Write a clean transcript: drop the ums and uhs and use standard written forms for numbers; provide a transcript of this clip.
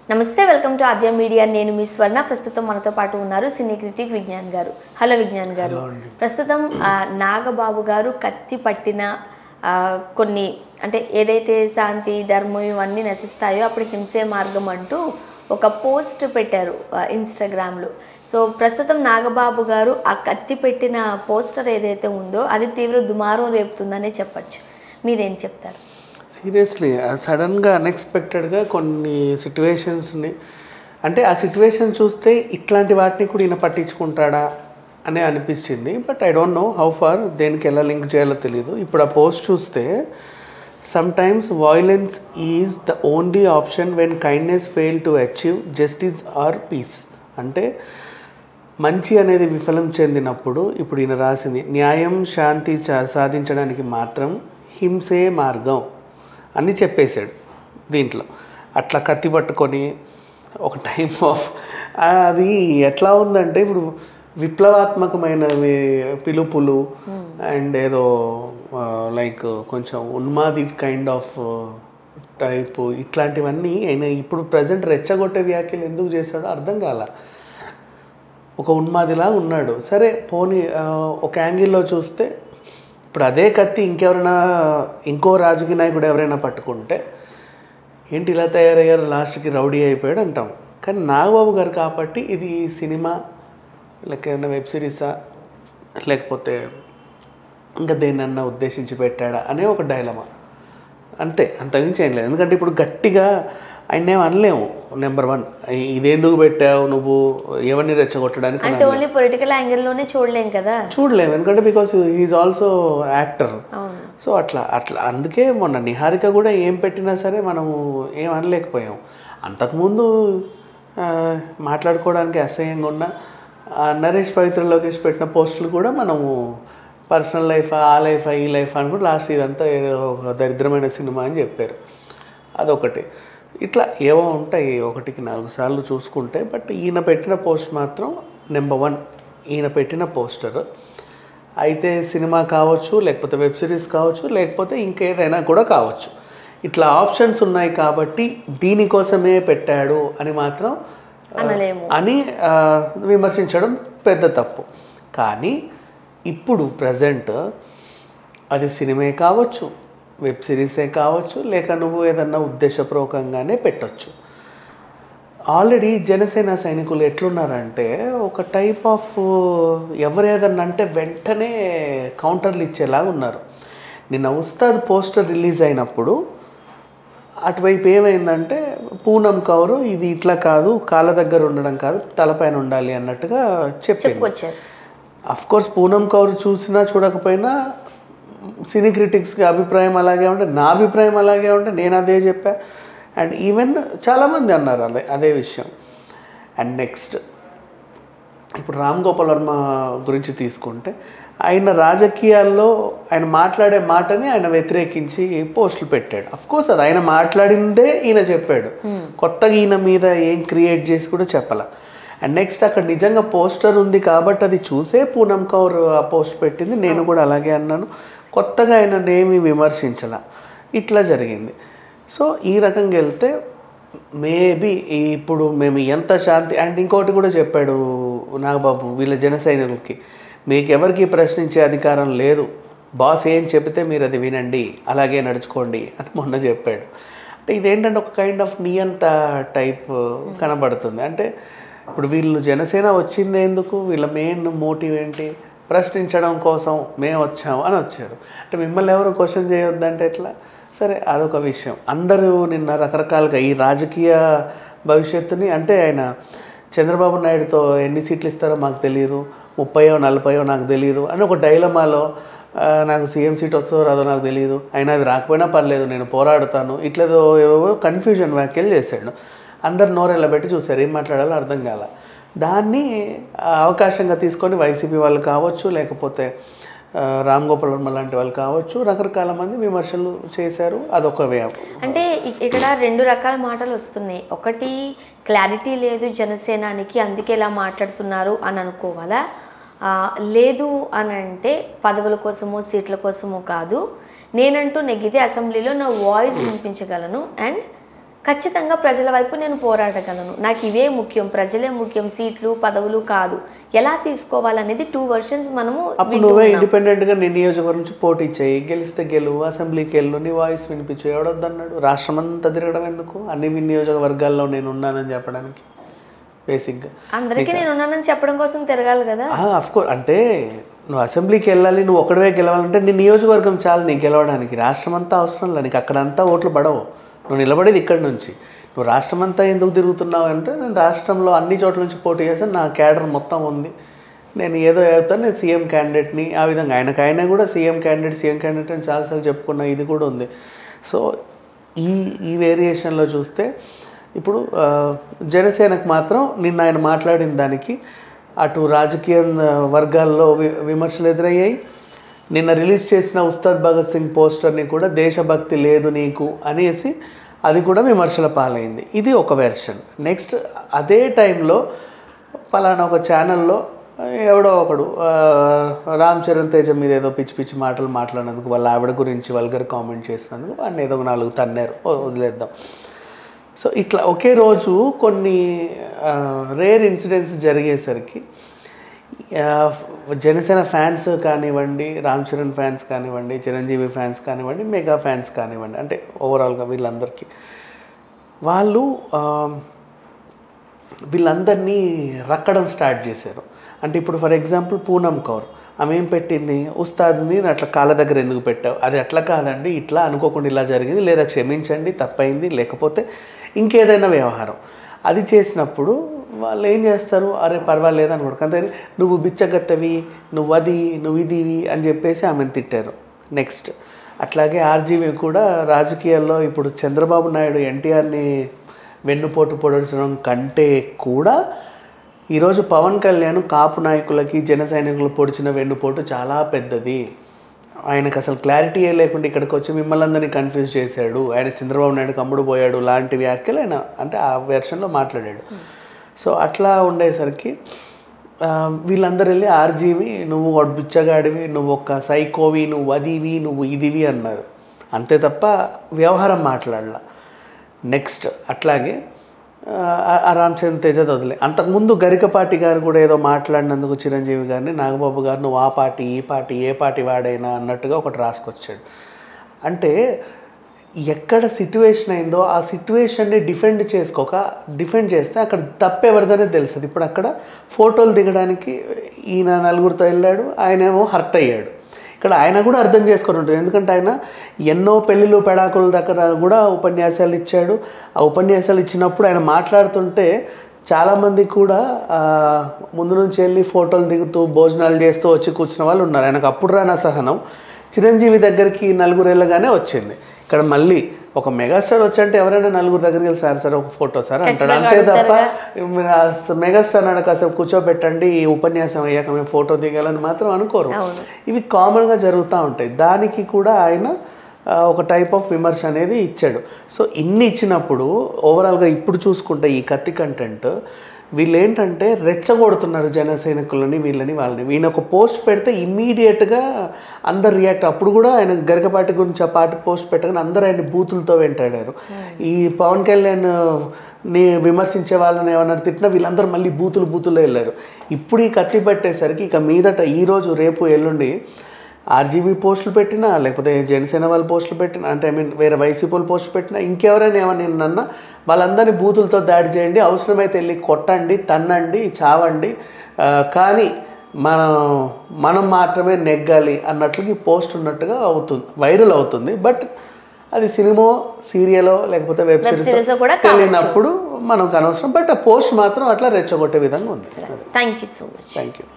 నమస్తే, welcome to Aadya media. నేను మీ స్వర్ణ. ప్రస్తుతం మనతో పాటు ఉన్నారు సినీ క్రిటిక్ విజ్ఞాన్ గారు. హలో విజ్ఞాన్ గారు. ప్రస్తుతం నాగబాబు గారు కత్తి పట్టిన కొన్ని అంటే ఏదైతే శాంతి ధర్మం ఇవన్నీ నశిస్తాయో అప్పుడు హింసే మార్గం అంటూ ఒక పోస్ట్ పెట్టారు ఇన్స్టాగ్రామ్లో. సో ప్రస్తుతం నాగబాబు గారు ఆ కత్తి పెట్టిన పోస్టర్ ఏదైతే ఉందో అది తీవ్ర దుమారం రేపుతుందనే చెప్పచ్చు. మీరేం చెప్తారు? సీరియస్లీ సడన్గా అన్ఎక్స్పెక్టెడ్గా కొన్ని సిట్యువేషన్స్ని, అంటే ఆ సిట్యువేషన్ చూస్తే ఇట్లాంటి వాటిని కూడా ఈయన పట్టించుకుంటాడా అని అనిపించింది. But I don't know how far దేనికి ఎలా లింక్ చేయాలో తెలియదు. ఇప్పుడు ఆ పోస్ట్ చూస్తే sometimes violence is the only option when kindness fail to achieve justice or peace. అంటే మంచి అనేది విఫలం చెందినప్పుడు ఇప్పుడు ఈయన రాసింది న్యాయం శాంతి సాధించడానికి మాత్రం హింసే మార్గం అని చెప్పేశాడు. దీంట్లో అట్లా కత్తి పట్టుకొని ఒక టైప్ ఆఫ్ అది ఎట్లా ఉందంటే ఇప్పుడు విప్లవాత్మకమైన పిలుపులు అండ్ ఏదో లైక్ కొంచెం ఉన్మాది కైండ్ ఆఫ్ టైపు ఇట్లాంటివన్నీ ఆయన ఇప్పుడు ప్రజెంట్ రెచ్చగొట్టే వ్యాఖ్యలు ఎందుకు చేశాడో అర్థం కాల. ఒక ఉన్మాదిలా ఉన్నాడు. సరే పోనీ ఒక యాంగిల్లో చూస్తే ఇప్పుడు అదే కత్తి ఇంకెవరైనా ఇంకో రాజకీయ నాయకుడు ఎవరైనా పట్టుకుంటే ఏంటి ఇలా తయారయ్యారు, లాస్ట్కి రౌడీ అయిపోయాడు అంటాం. కానీ నాగబాబు గారు కాబట్టి ఇది సినిమా లేక ఏదైనా వెబ్ సిరీసా లేకపోతే ఇంకా దేన్నన్నా ఉద్దేశించి పెట్టాడా అనే ఒక డైలమా, అంతే, అంతకుమించి ఏం లేదు. ఎందుకంటే ఇప్పుడు గట్టిగా ఆయన ఏం అనలేము. నెంబర్ వన్, ఇదేందుకు పెట్టావు నువ్వు, ఎవరిని రెచ్చగొట్టడానికి అంటే ఓన్లీ పొలిటికల్ యాంగిల్లోనే చూడలేం కదా, చూడలేము. ఎందుకంటే because he's also actor. So అట్లా అందుకే మొన్న నిహారిక కూడా ఏం పెట్టినా సరే మనము ఏం అనలేకపోయాం. అంతకుముందు మాట్లాడుకోవడానికి అసహ్యంగా ఉన్న నరేష్ పవిత్ర లోకేష్ పెట్టిన పోస్టులు కూడా మనము పర్సనల్ లైఫ్, ఆ లైఫ్, ఈ లైఫ్ అని కూడా లాస్ట్ ఇదంతా ఒక దరిద్రమైన సినిమా అని చెప్పారు. అదొకటి. ఇట్లా ఏవో ఉంటాయి 1కి 4 సార్లు చూసుకుంటే. బట్ ఈయన పెట్టిన పోస్ట్ మాత్రం నెంబర్ 1. ఈయన పెట్టిన పోస్టర్ అయితే సినిమా కావచ్చు, లేకపోతే వెబ్ సిరీస్ కావచ్చు, లేకపోతే ఇంకేదైనా కూడా కావచ్చు. ఇట్లా ఆప్షన్స్ ఉన్నాయి కాబట్టి దీనికోసమే పెట్టాడు అని మాత్రం అని విమర్శించడం పెద్ద తప్పు. కానీ ఇప్పుడు ప్రజెంట్ అది సినిమా కావచ్చు, వెబ్ సిరీసే కావచ్చు, లేక నువ్వు ఏదన్నా ఉద్దేశపూర్వకంగానే పెట్టవచ్చు. ఆల్రెడీ జనసేన సైనికులు ఎట్లున్నారంటే ఒక టైప్ ఆఫ్ ఎవరు ఏదన్నా అంటే వెంటనే కౌంటర్లు ఇచ్చేలాగా ఉన్నారు. నిన్న ఉస్తాద్ పోస్టర్ రిలీజ్ అయినప్పుడు అటువైపు ఏమైందంటే పూనం కౌరు ఇది ఇట్లా కాదు, కాళ్ళ దగ్గర ఉండడం కాదు, తలపైన ఉండాలి అన్నట్టుగా చెప్పుకొచ్చారు. అఫ్కోర్స్ పూనం కౌరు చూసినా చూడకపోయినా సినీ క్రిటిక్స్కి అభిప్రాయం అలాగే ఉంటే, నా అభిప్రాయం అలాగే ఉంటే నేను అదే చెప్పా. అండ్ ఈవెన్ చాలామంది అన్నారు అదే విషయం. అండ్ నెక్స్ట్ ఇప్పుడు రామ్ గోపాల్ వర్మ గురించి తీసుకుంటే ఆయన రాజకీయాల్లో ఆయన మాట్లాడే మాటని ఆయన వ్యతిరేకించి పోస్టులు పెట్టాడు. అఫ్కోర్స్ అది ఆయన మాట్లాడిందే ఈయన చెప్పాడు, కొత్తగా ఈయన మీద ఏం క్రియేట్ చేసి కూడా చెప్పాల. అండ్ నెక్స్ట్ అక్కడ నిజంగా పోస్టర్ ఉంది కాబట్టి అది చూసే పూనం కౌర్ ఆ పోస్ట్ పెట్టింది. నేను కూడా అలాగే అన్నాను, కొత్తగా ఆయన ఏమీ విమర్శించాల. ఇట్లా జరిగింది. సో ఈ రకంగా వెళ్తే మేబీ ఇప్పుడు మేము ఎంత శాంతి. అండ్ ఇంకోటి కూడా చెప్పాడు నాగబాబు వీళ్ళ జన సైనికులకి, మీకు ఎవరికి ప్రశ్నించే అధికారం లేదు, బాస్ ఏం చెబితే మీరు అది వినండి, అలాగే నడుచుకోండి అని మొన్న చెప్పాడు. అంటే ఇదేంటంటే ఒక కైండ్ ఆఫ్ నియంత టైప్ కనబడుతుంది. అంటే ఇప్పుడు వీళ్ళు జనసేన వచ్చింది ఎందుకు, వీళ్ళ మెయిన్ మోటివ్ ఏంటి, ప్రశ్నించడం కోసం మేము వచ్చాము అని వచ్చారు. అంటే మిమ్మల్ని ఎవరు క్వశ్చన్ చేయొద్దంటే ఎట్లా? సరే అదొక విషయం. అందరూ నిన్న రకరకాలుగా ఈ రాజకీయ భవిష్యత్తుని, అంటే ఆయన చంద్రబాబు నాయుడుతో ఎన్ని సీట్లు ఇస్తారో మాకు తెలియదు, 30 40 నాకు తెలియదు అని ఒక డైలమాలో, నాకు సీఎం సీట్ వస్తుందో రాదో నాకు తెలియదు, అయినా అది రాకపోయినా పర్లేదు నేను పోరాడుతాను, ఇట్లేదో ఏవో కన్ఫ్యూజన్ వ్యాఖ్యలు చేశాడు. అందరు నోరెళ్ళ పెట్టి చూశారు, ఏం మాట్లాడాలో అర్థం కాల. దాన్ని అవకాశంగా తీసుకొని వైసీపీ వాళ్ళు కావచ్చు, లేకపోతే రామ్ గోపాల్ వర్మ లాంటి వాళ్ళు కావచ్చు, రకరకాల మంది విమర్శలు చేశారు. అదొక వే. అంటే ఇక్కడ 2 రకాల మాటలు వస్తున్నాయి. ఒకటి క్లారిటీ లేదు జనసేనానికి, అందుకే ఇలా మాట్లాడుతున్నారు అని అనుకోవాలా, లేదు అని అంటే పదవుల కోసమో సీట్ల కోసమో కాదు, నేనంటూ నెగ్గితే అసెంబ్లీలో నా వాయిస్ వినిపించగలను అండ్ ఖచ్చితంగా ప్రజల వైపు నేను పోరాడగలను, నాకు ఇవే ముఖ్యం, ప్రజలే ముఖ్యం, సీట్లు పదవులు కాదు, ఎలా తీసుకోవాలనేది 2 వర్షన్స్ మనము అప్పుడు నువ్వే ఇండిపెండెంట్గా నీ నియోజకవర్గం నుంచి పోటీ చేయి, గెలిస్తే గెలువు, అసెంబ్లీకి వెళ్ళు, నీ వాయిస్ వినిపించు. ఎవడొద్దన్నాడు? రాష్ట్రం అంతా తిరగడం ఎందుకు? అన్ని నియోజకవర్గాల్లో నేను ఉన్నానని చెప్పడానికి. బేసిక్గా అందరికీ నేను ఉన్నానని చెప్పడం కోసం తిరగాలి కదా. అఫ్కోర్స్, అంటే నువ్వు అసెంబ్లీకి వెళ్ళాలి, నువ్వు ఒక్కడవే గెలవాలంటే నీ నియోజకవర్గం చాలు నీకు గెలవడానికి. రాష్ట్రం అంతా అవసరం లేదు నీకు, అక్కడంతా ఓట్లు పడవు. నువ్వు నిలబడేది ఇక్కడి నుంచి. నువ్వు రాష్ట్రం అంతా ఎందుకు తిరుగుతున్నావు అంటే, నేను రాష్ట్రంలో అన్ని చోట్ల నుంచి పోటీ చేస్తాను, నా క్యాడర్ మొత్తం ఉంది, నేను ఏదో చెప్తాను, నేను సీఎం క్యాండిడేట్ని. ఆ విధంగా ఆయన కూడా సీఎం క్యాండిడేట్ అని చాలాసార్లు చెప్పుకున్నా, ఇది కూడా ఉంది. సో ఈ వేరియేషన్లో చూస్తే ఇప్పుడు జనసేనకు మాత్రం నిన్న ఆయన మాట్లాడిన దానికి అటు రాజకీయ వర్గాల్లో విమర్శలు ఎదురయ్యాయి. నిన్న రిలీజ్ చేసిన ఉస్తాద్ భగత్ సింగ్ పోస్టర్ని కూడా దేశభక్తి లేదు నీకు అనేసి అది కూడా విమర్శల పాలైంది. ఇది ఒక వెర్షన్. నెక్స్ట్ అదే టైంలో పలానా ఒక ఛానల్లో ఎవడో ఒకడు రామ్ చరణ్ తేజ మీద ఏదో పిచ్చి పిచ్చి మాటలు మాట్లాడినందుకు, వాళ్ళ ఆవిడ గురించి వల్గర్ కామెంట్ చేసినందుకు వాడిని ఏదో 4 తన్నారు, వదిలేద్దాం. సో ఇట్లా ఒకే రోజు కొన్ని రేర్ ఇన్సిడెంట్స్ జరిగేసరికి జనసేన ఫ్యాన్స్ కానివ్వండి, రామ్ చరణ్ ఫ్యాన్స్ కానివ్వండి, చిరంజీవి ఫ్యాన్స్ కానివ్వండి, మెగా ఫ్యాన్స్ కానివ్వండి, అంటే ఓవరాల్గా వీళ్ళందరినీ రక్కడం స్టార్ట్ చేశారు. అంటే ఇప్పుడు ఫర్ ఎగ్జాంపుల్ పూనమ్ కౌర్, ఆమె ఏం పెట్టింది, ఉస్తాద్ని అట్లా కాళ్ళ దగ్గర ఎందుకు పెట్టావు, అది అట్లా కాదండి, ఇట్లా అనుకోకుండా ఇలా జరిగింది, లేదా క్షమించండి తప్పైంది, లేకపోతే ఇంకేదైనా వ్యవహారం అది చేసినప్పుడు వాళ్ళు ఏం చేస్తారు, అరే పర్వాలేదు అనుకోడు. కానీ నువ్వు బిచ్చగత్తవి, నువ్వు ఇదివి అని చెప్పేసి ఆమెను తిట్టారు. నెక్స్ట్ అట్లాగే ఆర్జీవి కూడా రాజకీయాల్లో ఇప్పుడు చంద్రబాబు నాయుడు ఎన్టీఆర్ని వెన్నుపోటు పొడచడం కంటే కూడా ఈరోజు పవన్ కళ్యాణ్ కాపు నాయకులకి జన సైనికులు పొడిచిన వెన్నుపోటు చాలా పెద్దది. ఆయనకు అసలు క్లారిటీయే లేకుండా ఇక్కడికి వచ్చి మిమ్మల్ని అందరినీ కన్ఫ్యూజ్ చేశాడు, ఆయన చంద్రబాబు నాయుడుకి అమ్ముడు పోయాడు లాంటి వ్యాఖ్యలు ఆయన అంటే ఆ వెర్షన్లో మాట్లాడాడు. సో అట్లా ఉండేసరికి వీళ్ళందరూ వెళ్ళి ఆర్జీవి నువ్వు బిచ్చగాడివి, నువ్వు ఒక సైకోవి, నువ్వు అదివి, నువ్వు ఇదివి అన్నారు, అంతే తప్ప వ్యవహారం మాట్లాడలా. నెక్స్ట్ అట్లాగే రామ్ చరణ్ తేజ వదిలే, అంతకుముందు గరికపాటి గారు కూడా ఏదో మాట్లాడినందుకు చిరంజీవి గారిని, నాగబాబు గారు నువ్వు ఆ పార్టీ ఈ పార్టీ ఏ పార్టీ వాడైనా అన్నట్టుగా ఒకటి రాసుకొచ్చాడు. అంటే ఎక్కడ సిట్యువేషన్ అయిందో ఆ సిట్యువేషన్ని డిఫెండ్ చేస్తే అక్కడ తప్పెవరిదనే తెలుస్తుంది. ఇప్పుడు అక్కడ ఫోటోలు దిగడానికి ఈయన 4గురితో వెళ్ళాడు, ఆయనేమో హర్ట్ అయ్యాడు. ఇక్కడ ఆయన కూడా అర్థం చేసుకొని ఉంటుంది, ఎందుకంటే ఆయన ఎన్నో పెళ్ళిళ్ళు పెడాకుల దగ్గర కూడా ఉపన్యాసాలు ఇచ్చాడు. ఆ ఉపన్యాసాలు ఇచ్చినప్పుడు ఆయన మాట్లాడుతుంటే చాలామంది కూడా ముందు నుంచి వెళ్ళి ఫోటోలు దిగుతూ భోజనాలు చేస్తూ వచ్చి కూర్చున్న వాళ్ళు ఉన్నారు. ఆయనకు అప్పుడు రాని అసహనం చిరంజీవి దగ్గరికి 4 వెళ్ళగానే వచ్చింది. ఇక్కడ మళ్ళీ ఒక మెగాస్టార్ వచ్చంటే ఎవరైనా 4 దగ్గరికి వెళ్ళి సార్ ఒక ఫోటో సార్ అంటాడు, అంతే తప్ప మెగాస్టార్ నాడు కాసేపు కూర్చోబెట్టండి ఈ ఉపన్యాసం అయ్యాక మేము ఫోటో దిగాలని మాత్రం అనుకోరు. ఇవి కామన్గా జరుగుతూ ఉంటాయి. దానికి కూడా ఆయన ఒక టైప్ ఆఫ్ విమర్శ అనేది ఇచ్చాడు. సో ఇన్ని ఇచ్చినప్పుడు ఓవరాల్గా ఇప్పుడు చూసుకుంటే ఈ కత్తి కంటెంట్ వీళ్ళు ఏంటంటే రెచ్చగొడుతున్నారు జన సైనికులని, వాళ్ళని. ఈయన ఒక పోస్ట్ పెడితే ఇమ్మీడియట్గా అందరు రియాక్ట్. అప్పుడు కూడా ఆయన గరికపాటి గురించి ఆ పార్టీ పోస్ట్ పెట్టగానే అందరూ ఆయన బూతులతో వెంటాడారు. ఈ పవన్ కళ్యాణ్ని విమర్శించే వాళ్ళని ఏమన్నా తిట్టినా వీళ్ళందరూ మళ్ళీ బూతులు వెళ్ళారు. ఇప్పుడు ఈ కత్తి పట్టేసరికి ఇక మీదట ఈరోజు రేపు ఎల్లుండి ఆర్జీబీ పోస్టులు పెట్టినా లేకపోతే జనసేన వాళ్ళు పోస్టులు పెట్టినా, అంటే వేరే వైసీపీలు పోస్టులు పెట్టినా, ఇంకెవరైనా ఏమన్నా వాళ్ళందరినీ బూతులతో దాడి చేయండి, అవసరమైతే వెళ్ళి కొట్టండి, తన్నండి, చావండి, కానీ మనం మాత్రమే నెగ్గాలి అన్నట్లుగా ఈ పోస్ట్ ఉన్నట్టుగా అవుతుంది, వైరల్ అవుతుంది. బట్ అది సినిమా, సీరియలో లేకపోతే వెబ్ సిరీస్ తెలియనప్పుడు మనకు అనవసరం. బట్ ఆ పోస్ట్ మాత్రం అట్లా రెచ్చగొట్టే విధంగా ఉంది. Thank you so much. Thank you.